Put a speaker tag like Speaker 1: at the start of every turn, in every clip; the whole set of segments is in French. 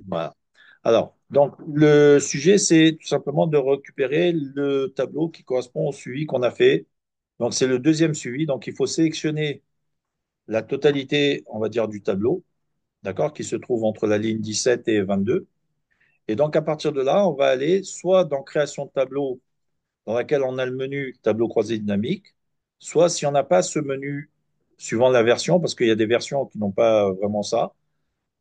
Speaker 1: Voilà. Alors, donc, le sujet, c'est tout simplement de récupérer le tableau qui correspond au suivi qu'on a fait. Donc, c'est le deuxième suivi. Donc, il faut sélectionner la totalité, on va dire, du tableau, d'accord, qui se trouve entre la ligne 17 et 22. Et donc, à partir de là, on va aller soit dans création de tableau, dans laquelle on a le menu tableau croisé dynamique, soit si on n'a pas ce menu, suivant la version, parce qu'il y a des versions qui n'ont pas vraiment ça,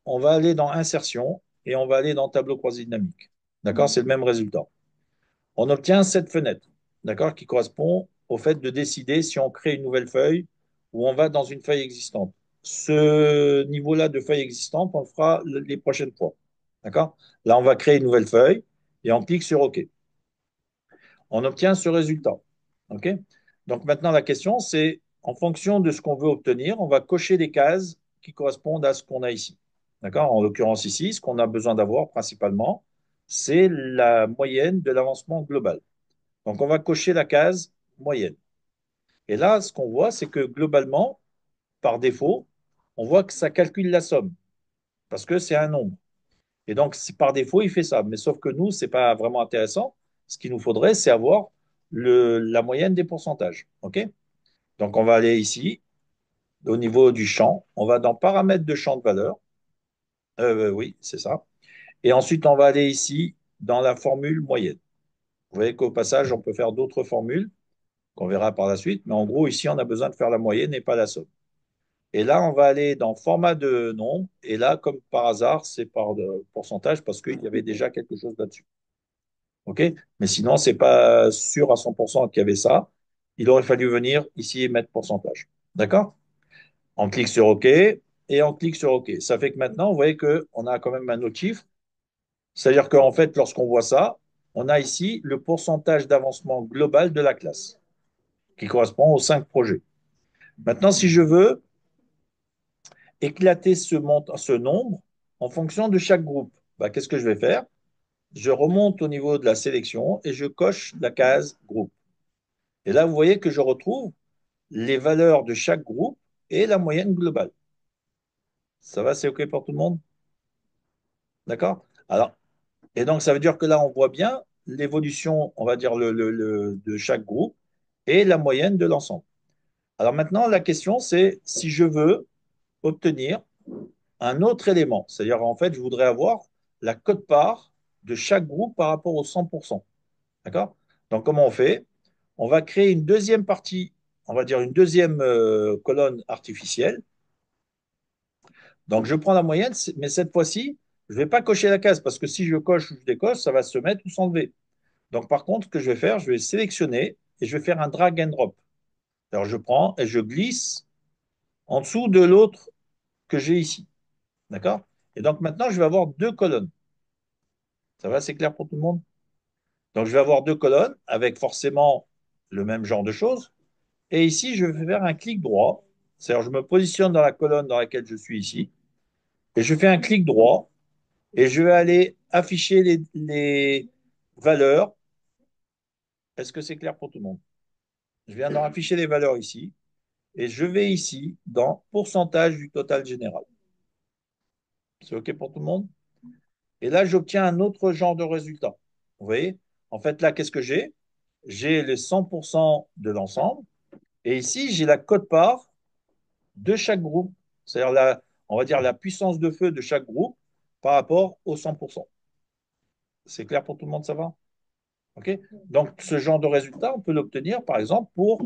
Speaker 1: on va aller dans insertion et on va aller dans tableau croisé dynamique. D'accord? C'est le même résultat. On obtient cette fenêtre, d'accord, qui correspond au fait de décider si on crée une nouvelle feuille ou on va dans une feuille existante. Ce niveau-là de feuille existante, on le fera les prochaines fois. D'accord? Là, on va créer une nouvelle feuille et on clique sur OK. On obtient ce résultat. OK? Donc maintenant, la question, c'est en fonction de ce qu'on veut obtenir, on va cocher des cases qui correspondent à ce qu'on a ici. D'accord? En l'occurrence ici, ce qu'on a besoin d'avoir principalement, c'est la moyenne de l'avancement global. Donc on va cocher la case moyenne. Et là, ce qu'on voit, c'est que globalement, par défaut, on voit que ça calcule la somme parce que c'est un nombre. Et donc, par défaut, il fait ça. Mais sauf que nous, ce n'est pas vraiment intéressant. Ce qu'il nous faudrait, c'est avoir la moyenne des pourcentages. OK? Donc, on va aller ici, au niveau du champ. On va dans paramètres de champ de valeur. Oui, c'est ça. Et ensuite, on va aller ici, dans la formule moyenne. Vous voyez qu'au passage, on peut faire d'autres formules qu'on verra par la suite. Mais en gros, ici, on a besoin de faire la moyenne et pas la somme. Et là, on va aller dans format de nombre. Et là, comme par hasard, c'est par pourcentage parce qu'il y avait déjà quelque chose là-dessus. OK? Mais sinon, c'est pas sûr à 100% qu'il y avait ça. Il aurait fallu venir ici et mettre pourcentage. D'accord? On clique sur OK et on clique sur OK. Ça fait que maintenant, vous voyez qu'on a quand même un autre chiffre. C'est-à-dire qu'en fait, lorsqu'on voit ça, on a ici le pourcentage d'avancement global de la classe qui correspond aux 5 projets. Maintenant, si je veux éclater ce nombre en fonction de chaque groupe, bah, qu'est-ce que je vais faire? Je remonte au niveau de la sélection et je coche la case groupe. Et là, vous voyez que je retrouve les valeurs de chaque groupe et la moyenne globale. Ça va, c'est OK pour tout le monde? D'accord? Alors, et donc, ça veut dire que là, on voit bien l'évolution, on va dire, de chaque groupe et la moyenne de l'ensemble. Alors maintenant, la question, c'est si je veux obtenir un autre élément, c'est-à-dire, en fait, je voudrais avoir la cote-part de chaque groupe par rapport au 100%. D'accord? Donc, comment on fait? On va créer une deuxième partie, on va dire une deuxième colonne artificielle. Donc, je prends la moyenne, mais cette fois-ci, je ne vais pas cocher la case parce que si je coche ou je décoche, ça va se mettre ou s'enlever. Donc, par contre, ce que je vais faire, je vais sélectionner et je vais faire un drag and drop. Alors, je prends et je glisse en dessous de l'autre que j'ai ici. D'accord? Et donc, maintenant, je vais avoir deux colonnes. Ça va, c'est clair pour tout le monde? Donc, je vais avoir deux colonnes avec forcément le même genre de choses. Et ici, je vais faire un clic droit. C'est-à-dire, je me positionne dans la colonne dans laquelle je suis ici. Et je fais un clic droit et je vais aller afficher les valeurs. Est-ce que c'est clair pour tout le monde? Je viens d'en afficher les valeurs ici et je vais ici dans pourcentage du total général. C'est OK pour tout le monde? Et là, j'obtiens un autre genre de résultat. Vous voyez? En fait, là, qu'est-ce que j'ai? J'ai les 100% de l'ensemble et ici, j'ai la cote-part de chaque groupe. C'est-à-dire, on va dire la puissance de feu de chaque groupe par rapport au 100%. C'est clair pour tout le monde, ça va? OK? Donc, ce genre de résultat, on peut l'obtenir, par exemple, pour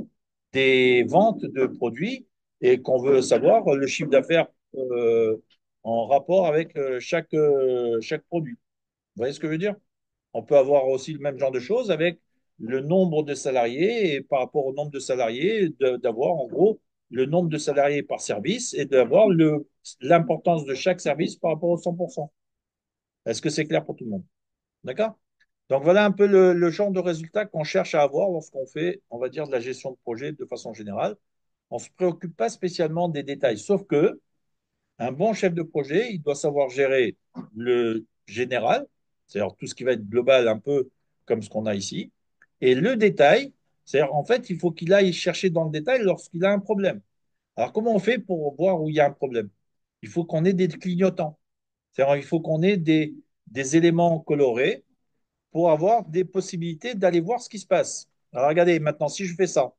Speaker 1: des ventes de produits et qu'on veut savoir le chiffre d'affaires en rapport avec chaque produit. Vous voyez ce que je veux dire? On peut avoir aussi le même genre de choses avec le nombre de salariés et par rapport au nombre de salariés, d'avoir en gros le nombre de salariés par service et d'avoir l'importance de chaque service par rapport au 100%. Est-ce que c'est clair pour tout le monde? D'accord? Donc voilà un peu le genre de résultat qu'on cherche à avoir lorsqu'on fait, on va dire, de la gestion de projet de façon générale. On ne se préoccupe pas spécialement des détails, sauf que un bon chef de projet, il doit savoir gérer le général, c'est-à-dire tout ce qui va être global, un peu comme ce qu'on a ici, et le détail, c'est-à-dire en fait, il faut qu'il aille chercher dans le détail lorsqu'il a un problème. Alors comment on fait pour voir où il y a un problème? Il faut qu'on ait des clignotants. C'est-à-dire il faut qu'on ait des éléments colorés pour avoir des possibilités d'aller voir ce qui se passe. Alors regardez, maintenant, si je fais ça,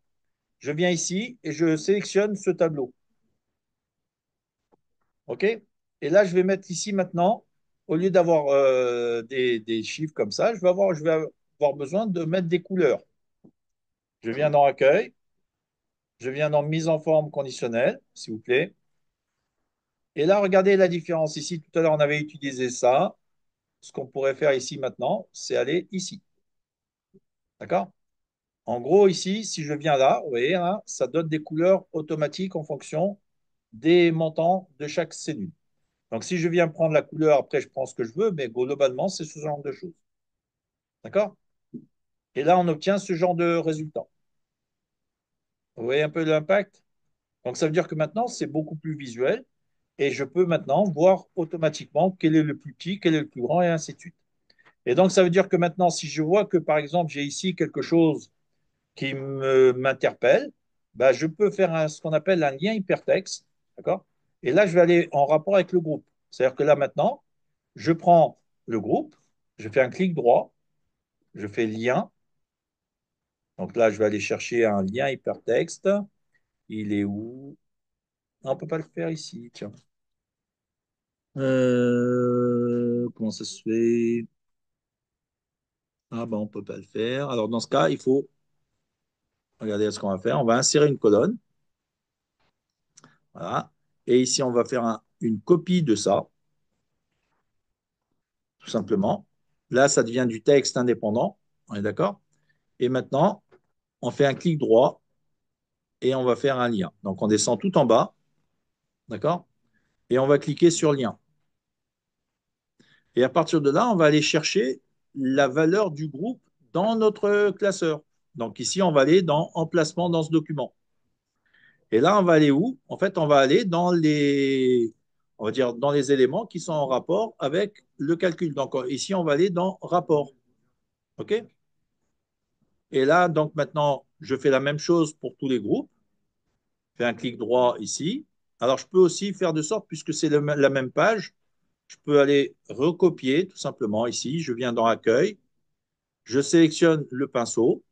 Speaker 1: je viens ici et je sélectionne ce tableau. OK? Et là, je vais mettre ici maintenant, au lieu d'avoir des chiffres comme ça, je vais avoir besoin de mettre des couleurs. Je viens dans Accueil, je viens dans Mise en forme conditionnelle, s'il vous plaît. Et là, regardez la différence ici. Tout à l'heure, on avait utilisé ça. Ce qu'on pourrait faire ici maintenant, c'est aller ici. D'accord? En gros, ici, si je viens là, vous voyez, hein, ça donne des couleurs automatiques en fonction des montants de chaque cellule. Donc, si je viens prendre la couleur, après, je prends ce que je veux, mais globalement, c'est ce genre de choses. D'accord? Et là, on obtient ce genre de résultat. Vous voyez un peu l'impact? Donc, ça veut dire que maintenant, c'est beaucoup plus visuel et je peux maintenant voir automatiquement quel est le plus petit, quel est le plus grand et ainsi de suite. Et donc, ça veut dire que maintenant, si je vois que, par exemple, j'ai ici quelque chose qui m'interpelle, bah, je peux faire ce qu'on appelle un lien hypertexte. D'accord? Et là, je vais aller en rapport avec le groupe. C'est-à-dire que là, maintenant, je prends le groupe, je fais un clic droit, je fais lien. Donc là, je vais aller chercher un lien hypertexte. Il est où? On ne peut pas le faire ici, tiens. Comment ça se fait? Ah ben, on ne peut pas le faire. Alors dans ce cas, il faut regarder ce qu'on va faire. On va insérer une colonne. Voilà. Et ici, on va faire une copie de ça, tout simplement. Là, ça devient du texte indépendant. On est d'accord? Et maintenant, on fait un clic droit et on va faire un lien. Donc on descend tout en bas. D'accord? Et on va cliquer sur lien. Et à partir de là, on va aller chercher la valeur du groupe dans notre classeur. Donc ici, on va aller dans emplacement dans ce document. Et là, on va aller où? En fait, on va aller dans on va dire, dans les éléments qui sont en rapport avec le calcul. Donc ici, on va aller dans rapport. OK? Et là, donc maintenant, je fais la même chose pour tous les groupes. Je fais un clic droit ici. Alors, je peux aussi faire de sorte, puisque c'est la même page, je peux aller recopier tout simplement ici. Je viens dans Accueil, je sélectionne le pinceau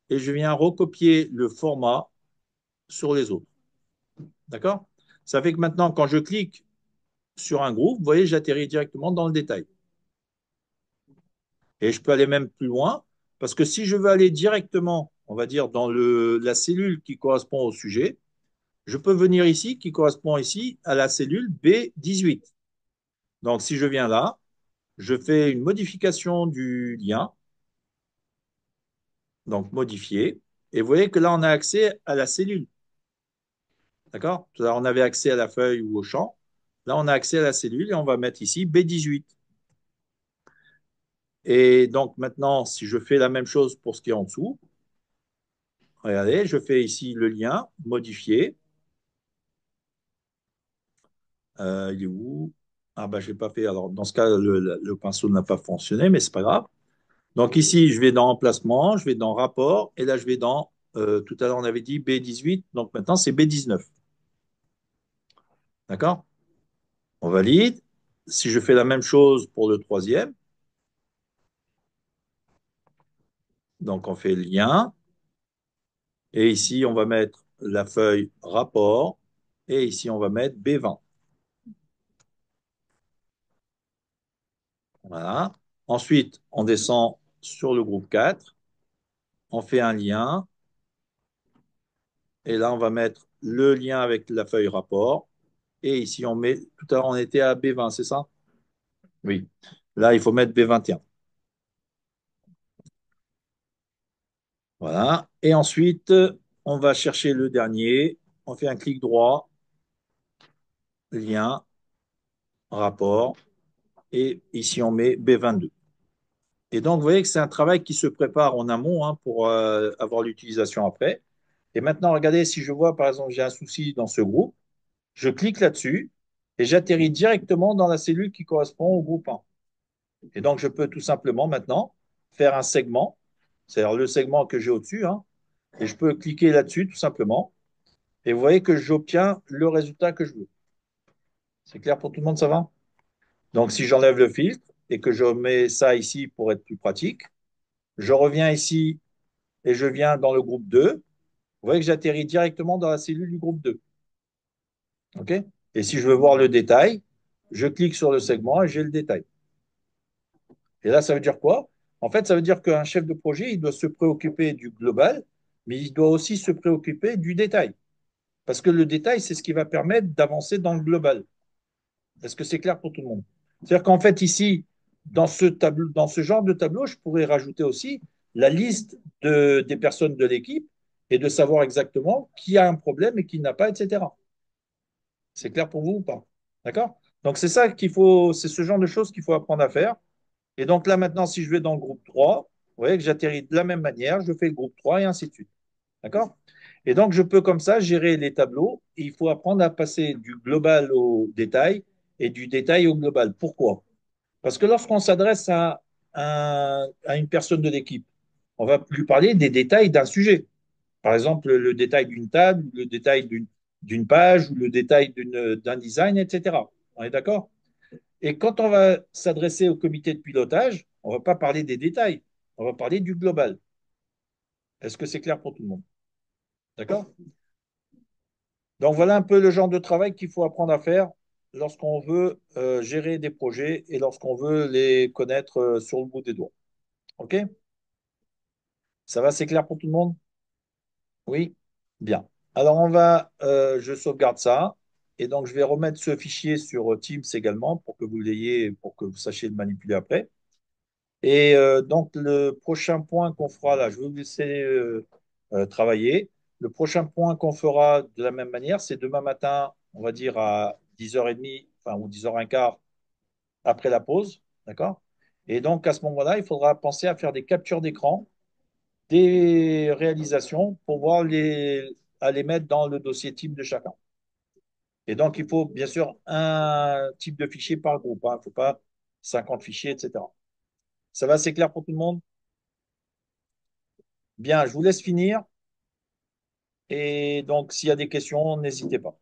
Speaker 1: et je viens recopier le format sur les autres. D'accord? Ça fait que maintenant, quand je clique sur un groupe, vous voyez, j'atterris directement dans le détail. Et je peux aller même plus loin, parce que si je veux aller directement, on va dire, dans la cellule qui correspond au sujet, je peux venir ici, qui correspond ici à la cellule B18. Donc, si je viens là, je fais une modification du lien, donc modifier, et vous voyez que là, on a accès à la cellule. D'accord? Tout à l'heure, on avait accès à la feuille ou au champ. Là, on a accès à la cellule et on va mettre ici B18. Et donc maintenant, si je fais la même chose pour ce qui est en dessous, regardez, je fais ici le lien, modifier. Il est où? Ah ben, je l'ai pas fait. Alors, dans ce cas, le pinceau n'a pas fonctionné, mais c'est pas grave. Donc ici, je vais dans emplacement, je vais dans rapport, et là, je vais dans, tout à l'heure, on avait dit B18, donc maintenant, c'est B19. D'accord? On valide. Si je fais la même chose pour le troisième, donc on fait lien, et ici, on va mettre la feuille rapport, et ici, on va mettre B20. Voilà. Ensuite, on descend sur le groupe 4, on fait un lien, et là, on va mettre le lien avec la feuille rapport, et ici, on met, tout à l'heure, on était à B20, c'est ça? Oui. Là, il faut mettre B21. Voilà. Et ensuite, on va chercher le dernier. On fait un clic droit, lien, rapport. Et ici, on met B22. Et donc, vous voyez que c'est un travail qui se prépare en amont hein, pour avoir l'utilisation après. Et maintenant, regardez, si je vois, par exemple, j'ai un souci dans ce groupe, je clique là-dessus et j'atterris directement dans la cellule qui correspond au groupe 1. Et donc, je peux tout simplement maintenant faire un segment, c'est-à-dire le segment que j'ai au-dessus, hein, et je peux cliquer là-dessus tout simplement. Et vous voyez que j'obtiens le résultat que je veux. C'est clair pour tout le monde, ça va? Donc, si j'enlève le filtre et que je mets ça ici pour être plus pratique, je reviens ici et je viens dans le groupe 2. Vous voyez que j'atterris directement dans la cellule du groupe 2. OK? Et si je veux voir le détail, je clique sur le segment et j'ai le détail. Et là, ça veut dire quoi? En fait, ça veut dire qu'un chef de projet, il doit se préoccuper du global, mais il doit aussi se préoccuper du détail. Parce que le détail, c'est ce qui va permettre d'avancer dans le global. Est-ce que c'est clair pour tout le monde? C'est-à-dire qu'en fait, ici, dans ce tableau, dans ce genre de tableau, je pourrais rajouter aussi la liste des personnes de l'équipe et de savoir exactement qui a un problème et qui n'a pas, etc. C'est clair pour vous ou pas? D'accord? Donc, c'est ça qu'il faut, c'est ce genre de choses qu'il faut apprendre à faire. Et donc là, maintenant, si je vais dans le groupe 3, vous voyez que j'atterris de la même manière, je fais le groupe 3 et ainsi de suite. D'accord? Et donc, je peux comme ça gérer les tableaux. Et il faut apprendre à passer du global au détail et du détail au global. Pourquoi? Parce que lorsqu'on s'adresse à une personne de l'équipe, on va lui parler des détails d'un sujet. Par exemple, le détail d'une table, le détail d'une page ou le détail d'un design, etc. On est d'accord? Et quand on va s'adresser au comité de pilotage, on ne va pas parler des détails, on va parler du global. Est-ce que c'est clair pour tout le monde? D'accord? Donc voilà un peu le genre de travail qu'il faut apprendre à faire lorsqu'on veut gérer des projets et lorsqu'on veut les connaître sur le bout des doigts. OK? Ça va, c'est clair pour tout le monde? Oui? Bien. Alors je sauvegarde ça et donc je vais remettre ce fichier sur Teams également pour que vous l'ayez, pour que vous sachiez le manipuler après. Et donc, le prochain point qu'on fera là, je vais vous laisser travailler. Le prochain point qu'on fera de la même manière, c'est demain matin, on va dire à 10h30, enfin, ou 10h15 après la pause. D'accord? Et donc, à ce moment-là, il faudra penser à faire des captures d'écran, des réalisations pour à les mettre dans le dossier type de chacun. Et donc, il faut bien sûr un type de fichier par groupe. Hein. Il ne faut pas 50 fichiers, etc. Ça va, c'est clair pour tout le monde? Bien, je vous laisse finir. Et donc, s'il y a des questions, n'hésitez pas.